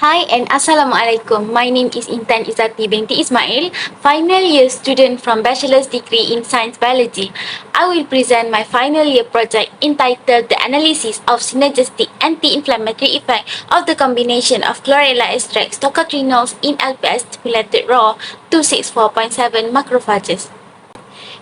Hi and Assalamualaikum. My name is Intan Izzati binti Ismail, final year student from Bachelor's Degree in Science Biology. I will present my final year project entitled The Analysis of Synergistic Anti-inflammatory Effect of the Combination of Chlorella Extract-Tocotrienols in LPS stimulated raw 264.7 macrophages.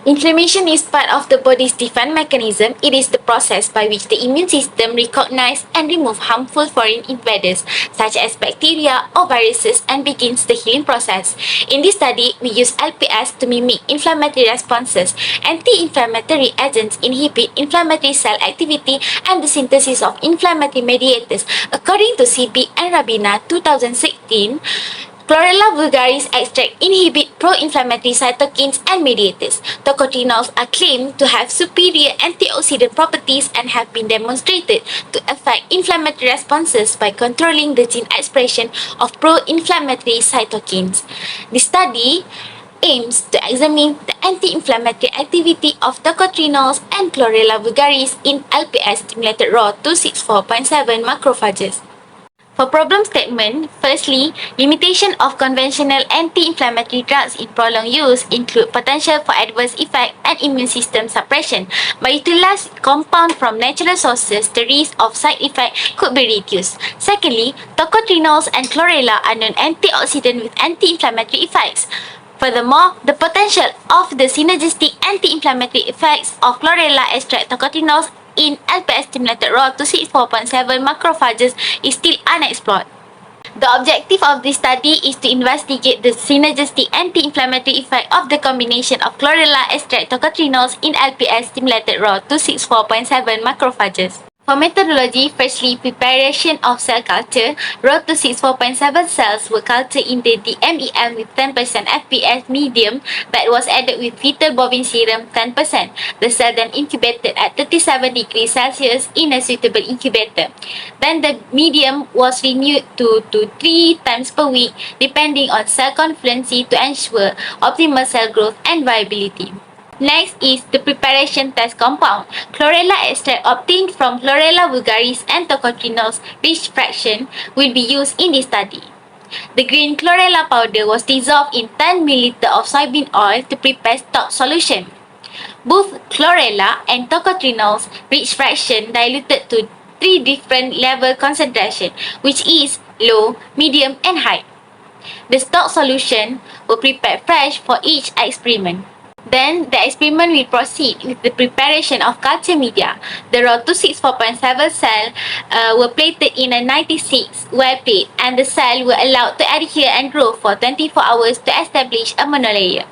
Inflammation is part of the body's defense mechanism. It is the process by which the immune system recognizes and removes harmful foreign invaders, such as bacteria or viruses, and begins the healing process. In this study, we use LPS to mimic inflammatory responses. Anti-inflammatory agents inhibit inflammatory cell activity and the synthesis of inflammatory mediators. According to CB and Rabina 2016, Chlorella vulgaris extract inhibit pro-inflammatory cytokines and mediators. Tocotrienols are claimed to have superior antioxidant properties and have been demonstrated to affect inflammatory responses by controlling the gene expression of pro-inflammatory cytokines. The study aims to examine the anti-inflammatory activity of tocotrienols and Chlorella vulgaris in LPS stimulated raw 264.7 macrophages. For problem statement, firstly, limitation of conventional anti-inflammatory drugs in prolonged use include potential for adverse effect and immune system suppression. By utilizing compound from natural sources, the risk of side effect could be reduced. Secondly, tocotrienols and chlorella are non-antioxidant with anti-inflammatory effects. Furthermore, the potential of the synergistic anti-inflammatory effects of Chlorella Extract-Tocotrienols in LPS stimulated raw 264.7 macrophages is still unexplored. The objective of this study is to investigate the synergistic anti-inflammatory effect of the combination of Chlorella Extract-Tocotrienols in LPS stimulated raw 264.7 macrophages. For methodology, firstly, preparation of cell culture. Raw 264.7 cells were cultured in the DMEM with 10% FPS medium that was added with fetal bovine serum 10%. The cell then incubated at 37 degrees Celsius in a suitable incubator. Then the medium was renewed to 3 times per week depending on cell confluency to ensure optimal cell growth and viability. Next is the preparation test compound. Chlorella extract obtained from Chlorella vulgaris and tocotrienols rich fraction will be used in this study. The green chlorella powder was dissolved in 10 ml of soybean oil to prepare stock solution. Both chlorella and tocotrienols rich fraction diluted to 3 different level concentration, which is low, medium, and high. The stock solution were prepared fresh for each experiment. Then, the experiment will proceed with the preparation of culture media. The raw 264.7 cell were plated in a 96 well plate and the cell were allowed to adhere and grow for 24 hours to establish a monolayer.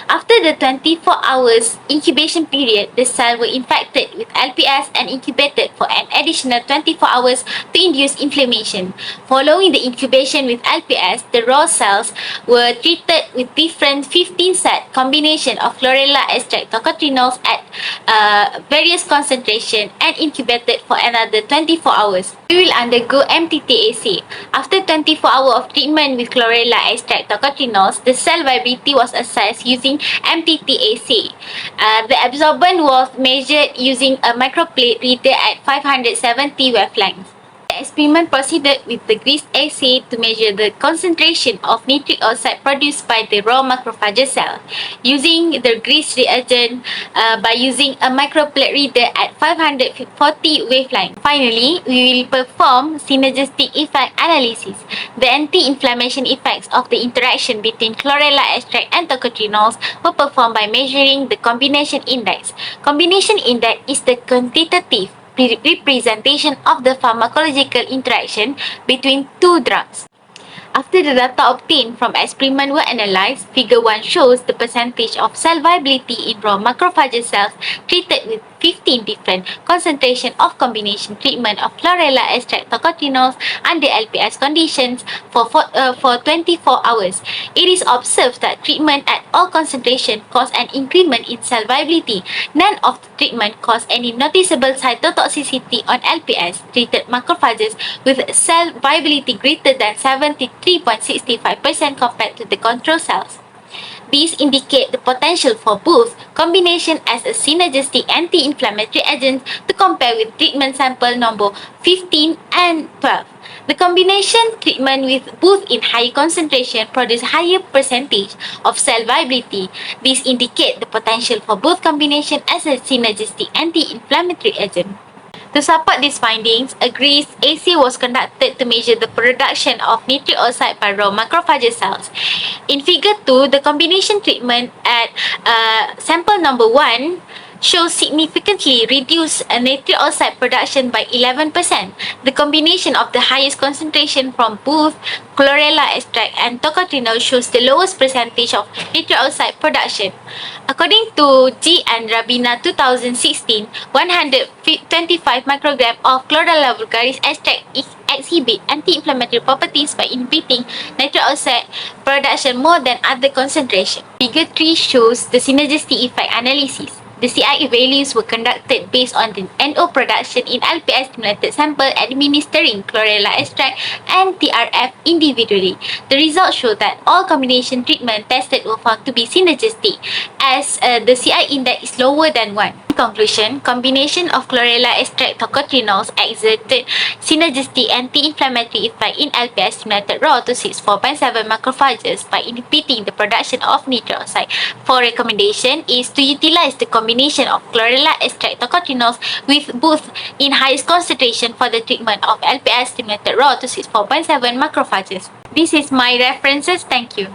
After the 24 hours incubation period, the cells were infected with LPS and incubated for an additional 24 hours to induce inflammation. Following the incubation with LPS, the raw cells were treated with different 15-set combination of Chlorella Extract-Tocotrienols at various concentration and incubated for another 24 hours. We will undergo MTTAC. After 24 hours of treatment with Chlorella Extract-Tocotrienols, the cell viability was assessed using MTTAC. The absorbance was measured using a microplate reader at 570 wavelengths. The experiment proceeded with the grease assay to measure the concentration of nitric oxide produced by the raw macrophage cell. Using the grease reagent by using a microplate reader at 540 wavelengths. Finally, we will perform synergistic effect analysis. The anti-inflammation effects of the interaction between Chlorella extract and tocotrienols were performed by measuring the combination index. Combination index is the quantitative representation of the pharmacological interaction between two drugs. After the data obtained from experiment were analyzed, Figure 1 shows the percentage of cell viability in raw macrophage cells treated with 15 different concentration of combination treatment of Chlorella Extract-Tocotrienols under LPS conditions for 24 hours. It is observed that treatment at all concentration caused an increment in cell viability. None of the treatment caused any noticeable cytotoxicity on LPS treated macrophages with cell viability greater than 73.65% compared to the control cells. These indicate the potential for both combination as a synergistic anti-inflammatory agent to compare with treatment sample number 15 and 12. The combination treatment with booth in higher concentration produce higher percentage of cell viability. These indicate the potential for both combination as a synergistic anti-inflammatory agent. To support these findings, a GRIS AC was conducted to measure the production of nitric oxide by raw macrophage cells. In figure 2, the combination treatment at sample number 1 shows significantly reduced nitric oxide production by 11%. The combination of the highest concentration from both Chlorella extract and tocotrienols shows the lowest percentage of nitric oxide production. According to G and Rabina 2016, 125 microgram of Chlorella vulgaris extract exhibit anti-inflammatory properties by inhibiting nitric oxide production more than other concentration. Figure 3 shows the synergistic effect analysis. The CIE values were conducted based on the NO production in LPS stimulated sample administering Chlorella extract and TRF individually. The results show that all combination treatment tested were found to be synergistic as the CI index is lower than 1. In conclusion, combination of Chlorella Extract-Tocotrienols exerted synergistic anti-inflammatory effect in LPS stimulated raw to 4.7 macrophages by inhibiting the production of nitric oxide. For recommendation is to utilize the combination of Chlorella Extract-Tocotrienols with booth in highest concentration for the treatment of LPS stimulated raw to 4.7 macrophages. This is my references. Thank you.